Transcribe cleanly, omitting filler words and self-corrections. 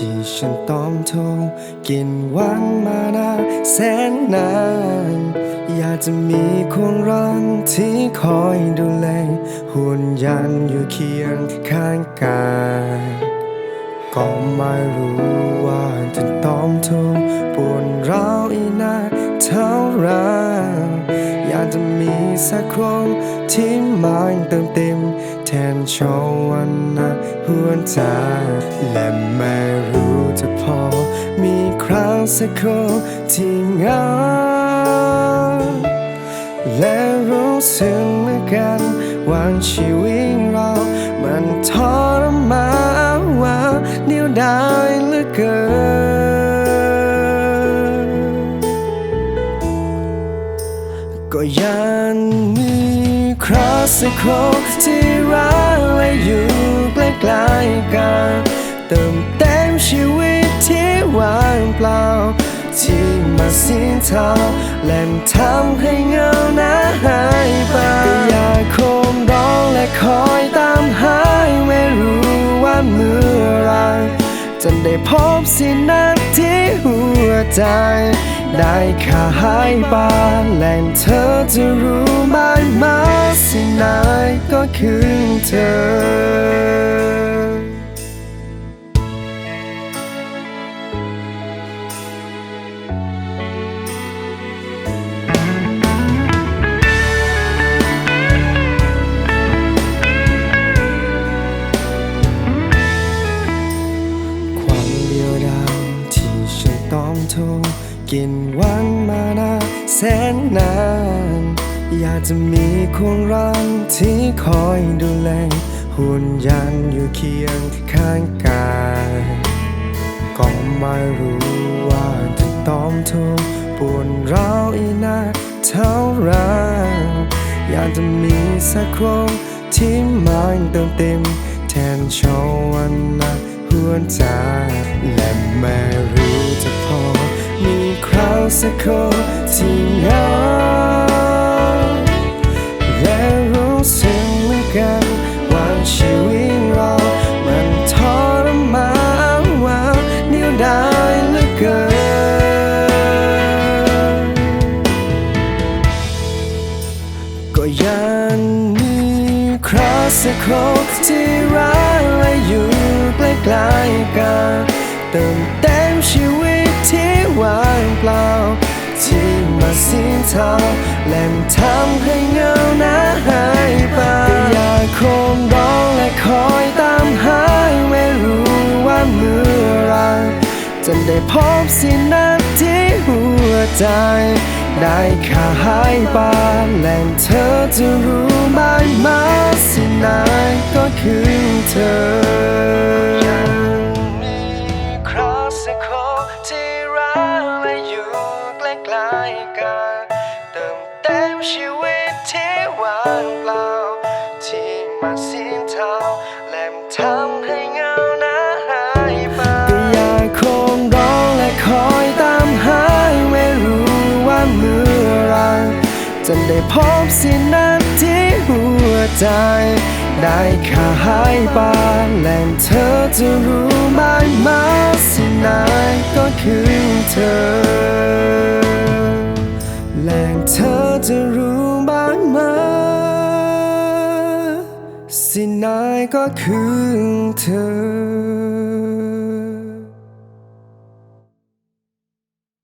ที่ฉันต้องทนกินหวังมานานแสนนานอยากจะมีคนรักที่คอยดูแลห่วงใยอยู่เคียงข้างกายก็ไม่รู้ว่าจะต้องทนปวดร้าวอีกนานเท่าไรอยากจะมีสักคนที่มาเติมเต็มแทนช่องวันนั้นหัวใจและไม่รู้จะพอมีครั้งสักคนที่เหงาและรู้สึกเหมือนกันว่าชีวิตเรามันทรมานว่าเดียวดายเหลือเกินก็ยังมีใครสักคนที่รักและอยู่ใกล้ๆกันเติมเต็มชีวิตที่ว่างเปล่าที่มาสิ้นทางและทำให้เงาหน้าหายไปก็อยากคงร้องและคอยตามหาไม่รู้ว่าเมื่อไรจะได้พบสิ่งนั้นที่หัวใจได้ค่าหายไปและเธอจะรู้ไหมว่าสิ่งนั้นก็คือเธอต้องทนกินหวังมานานแสนนานอยากจะมีคนรักที่คอยดูแลห่วงใยอยู่เคียงข้างกายก็ไม่รู้ว่าจะต้องทนปวดร้าวอีกนานเท่าไรอยากจะมีสักคนที่มาเติมเต็มแทนช่องวันนั้นหัวใจและไม่รู้จะพอมีคราวสักคนที่เหงาและรู้สึกเหมือนกันว่าชีวิตเรามันทรมานว่าเดียวดายเหลือเกินก็ยังมีใครสักคนที่รักและอยู่ใกล้ๆกันเติมเต็มชีวิตที่ว่างเปล่าที่มาสิ้นทางและทำให้เงาหน้าหายไปก็อยากคงร้องและคอยตามหาไม่รู้ว่าเมื่อไรจะได้พบสิ่งนั้นที่หัวใจได้ค่าหายไปและเธอจะรู้ไหมว่าสิ่งนั้นก็คือเธอสักคนที่รักและอยู่ใกล้ๆกันเติมเต็มชีวิตที่ว่างเปล่าที่มาสิ้นทางและทำให้เงาหน้าหายไปก็อยากคงร้องและคอยตามหาไม่รู้ว่าเมื่อไรจะได้พบสิ่งนั้นที่หัวใจได้ค่าหายไปและเธอจะรู้ไหมว่าสิ่งนั้นก็คือเธอและเธอจะรู้บ้างไหมสิ่งนั้นก็คือเธอ